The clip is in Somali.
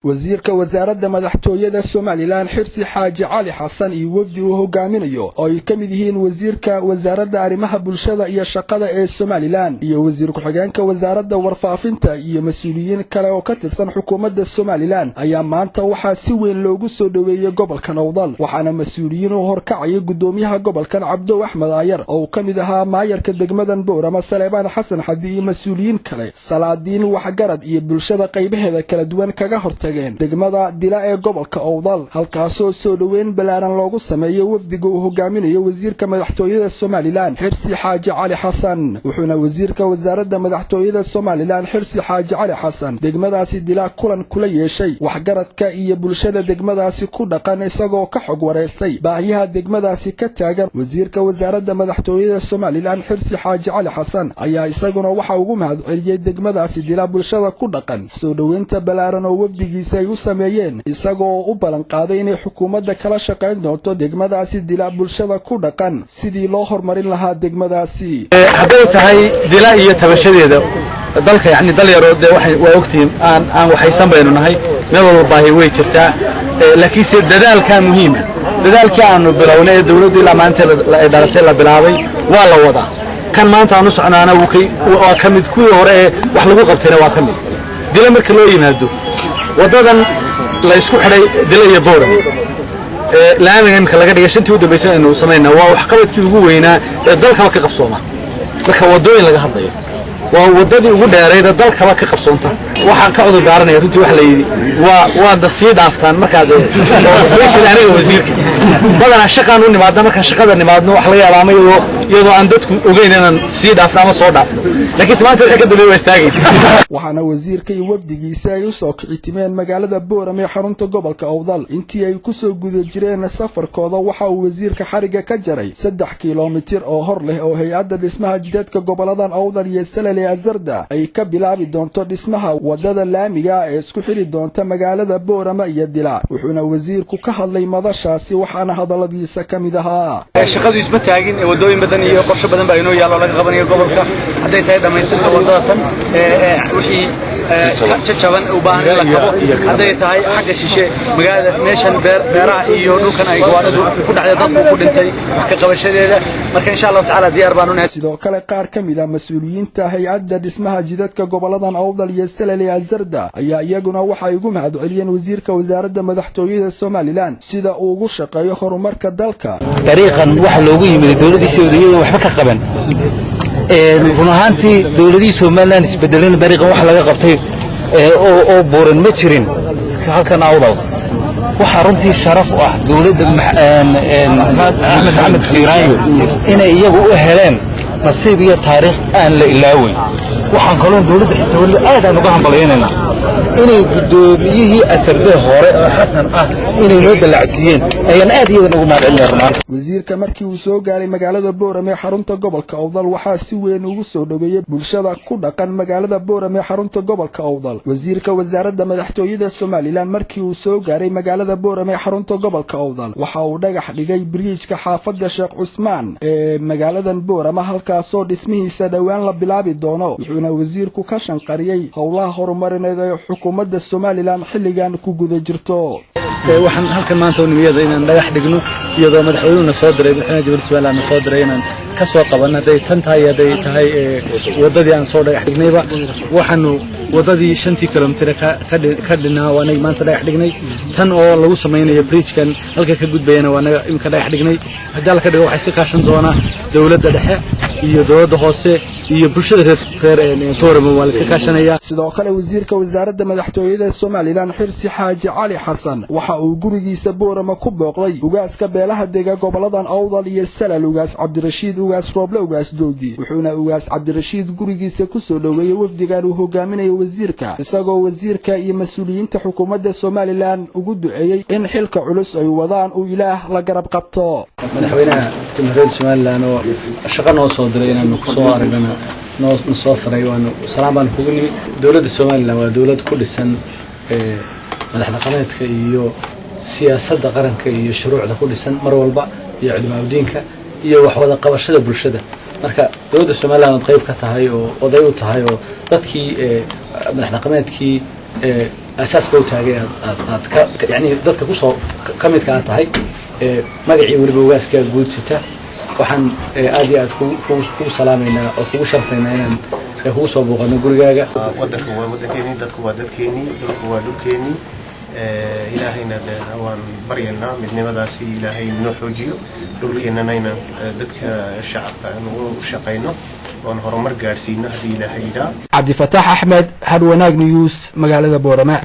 wasiirka wasaaradda madaxtooyada Soomaaliland Xirsi Xaaji Cali Xasan iyo wafdi uu hogaaminayo oo ay kamid yihiin wasiirka wasaaradda arrimaha bulshada iyo shaqada ee Soomaaliland iyo wasiir ku-xigeenka wasaaradda warfaafinta iyo mas'uuliyiin kale oo ka tirsan xukuumadda Soomaaliland ayaa maanta waxaa si weyn loogu soo dhaweeyay gobolka Nowdal waxaana mas'uuliyiin u horkacay gudoomiyaha gobolkan Cabdo Axmed Ayar oo kamid ahaa maayarka degmadan Boorama Saleebaan Xasan Xadi iyo mas'uuliyiin kale salaadiin waxgarad iyo bulshada qaybaheeda kala duwan kaga hortay degmada Dila ee gobolka Nowdal halkaasoo soo dhaweyn balaaran loogu sameeyay wafdiga uu hogaaminayo wasiirka madaxtooyada Soomaaliland Xirsi Xaaji Cali Xasan wuxuuna wasiirka wasaaradda madaxtooyada Soomaaliland Xirsi Xaaji Cali Xasan degmadaasi Dila kulan kula yeeshay waxgaradka iyo bulshada degmadaasi ku dhaqan isagoo ka xog wareystay baahiyaha degmadaasi ka taagan wasiirka wasaaradda madaxtooyada Soomaaliland Xirsi Xaaji Cali Xasan ayaa isaguna waxa ugu mahadceliyay degmadaasi Dila bulshada ku dhaqan soo dhaweynta balaaran oo wafdiga ay u sameeyeen isagoo u balan qaaday inay xukuumadda kala shaqeyn doonto degmadaasi Dila bulshada ku dhaqan sidii loo horumarin lahaa degmadaasi haday tahay Dila iyo tabashadeeda dalka yani dal yar oo waa ogtiin aan waxaysan baynu nahay meel walba baahi way jirtaa laakiin si dadaalka muhiim dadaalka aanu bilownay dawladdu ilaa maanta la dhalatay la bilaabay waa la wada kan maanta aanu soconaana waa kamid kuwii hore wax lagu qabtayna waa kamid Dila marka loo yimaado wadadan la isku xidhay Dila iyo Boorama laamiga imka laga dhigay shantii u dambeysay inuu sameeyna waa wax qabadkii ugu weynaa ee dalka ka qabsooma marka wadooyin laga hadlayo waa wadadii ugu dheereyd dalka ka qabsoonta waxaan ka cudur daaranayaa runtii wax la yiri waa dasii dhaaftaan marka special aniga wasiirka badana shaqaan u nimaadna marka shaqada nimaadno wax laga yaabaa iyadoo aan dadku ogeyn inaan sii dhaafno ama soo dhaafno laakiin maanta waxa ka dambeeyay istaagay waxaana wasiirka iyo wafdigiisa ay u soo kicitimeen magaalada Boorama ee xarunta gobolka Nowdal intii ay ku soo guda jireen safarkooda waxa uu wasiirka xariga ka jaray 3 kiiloomitir oo hor leh oo hay'adda dhismaha jidadka goboladan Nowdal iyo Salale Azarda ay ka bilaabi doonto dhismaha wadada laamiga ee isku xiri doonta magaalada Boorama iyo Dila wuxuuna wasiirku ka hadlay madashaasi waxaana hadaladiisa kamid ahaa shaqadu isma taagin wadooyin badan iyo qorshe badan baa inoo yaalo laga qabanayo gobolka haday tahay dhamaystirka wadada tan wixii jajaban u baahan la qabo haday tahay xagga shishe magaalada meeshan beeraha iyo dhulkan ay gawaaridu ku dhacday dadku ku dhintay wax ka qabashadeeda marka insha Allah taala diyaar baan u nahay sidoo kale qaar kamid ah mas'uuliyiinta hay'adda dhismaha jidadka goboladan Nowdal iyo Salale Azarda ayaa iyaguna waxay ugu mahadceliyeen wasiirka wasaaradda madaxtooyada Soomaaliland sida uu ugu shaqeeyo horumarka dalka dariiqan waxa loogu yimid dawladda Soomaaliya waxba ka qaban runaantii dawladda Soomaaliland isbedelan dariiqan wax laga qabtay oo buuran ma jirin halkan Nowdal waxa runtii sharaf u ah dawladda Maxamed Siiraayo inay iyagu u heleen nasiib iyo taariikh aan la ilaawin waxaan kaloo dawladda xitaa aad aan uga hambalyeynaa inay gudoomiyihii asarbe hore oo Xasan ah inay noo dalacsiiyeen ayaan aad iyo ugu mahadcelinaynaa wasiirka markii uu soo gaaray magaalada Boorama ee xarunta gobolka Nowdal waxaa si weyn ugu soo dhaweeyay bulshada ku dhaqan magaalada Boorama ee xarunta gobolka Nowdal wasiirka wasaaradda madaxtooyada Soomaaliland markii uu soo gaaray magaalada Boorama ee xarunta gobolka Nowdal waxa uu dhagax dhigay bridge-ka xaafadda Sheekh Cusmaan ee magaaladan Boorama halkaasoo dhismihiisa dhawaan la bilaabi doono wuxuuna wasiirku ka shanqariyay howlaha horumarineed ee xukuumadda Soomaaliland xilligan ku guda jirto waxaan halkan maanta u nimiyada inaan dhagax dhigno iyadoo madaxweynuhu soo diray madaxweynaha Jamhuuriyadda Soomaaliland soo diray inaan ka soo qabanay tan tahay wadadii aan soo dhagax dhignayba waxaanu wadadii 5 kiiloomitir ka dhinaa waana maanta dhagax dhignay tan oo lagu sameeyay bridge-kan halka ka gudbayna waana imka dhagax dhignay haddii la ka dhigo waxa iska kaashan doona dawladda dhexe iyo dawladda hoose iyo bulshada reer Boorama waa la iska kaashanaya sidoo kale wasiirka wasaaradda madaxtooyada Soomaaliland Xirsi Xaaji Cali Xasan waxa uu gurigiisa Boorama ku booqday ugaaska beelaha deega goboladan Nowdal iyo Salale ugaas Cabdirashiid ugaas Rooble ugaas Doodi wuxuuna ugaas Cabdirashiid gurigiisa ku soo dhaweeyay wafdigan uu hogaaminayo wasiirka isagoo wasiirka iyo mas'uuliyiinta xukuumadda Soomaaliland ugu duceeyay in xilka culus ay wadaan uu Ilaah la garab qabto madaxweynaha Jamhuuriyadda Soomaaliland oo shaqo noo soo diray inaan ku soo aragnaa noo soo faray waanu salaam baan kugu nimid dawladda Soomaaliland waa dawlad ku dhisan madax dhaqameedka iyo siyaasadda qaranka iyo shuruucda ku dhisan mar walba iyo cilmiga diinka iyo wax wada qabashada bulshada marka dawladda Soomaaliland qayb ka tahay oo oday u tahay oo dadkii madax dhaqameedkii أساس كوتاجي يعني ضدك كوسو كميت كانت هاي مجيء والبواس كجود ستة وحن آدي كو سلامنا أو كو شرفنا إن هو صبغة نقول جاجا ودك هو ودكيني ضدك هو ضدكيني هو دكيني إلهينا ده هو برينا من مدرسي إلهي من حجيو دكينا نينا ضدك الشعب وشقينا ونهار مرجع سينا هذه إلهي ده عبد الفتاح أحمد هاد وناق نيوس مقالة بورما.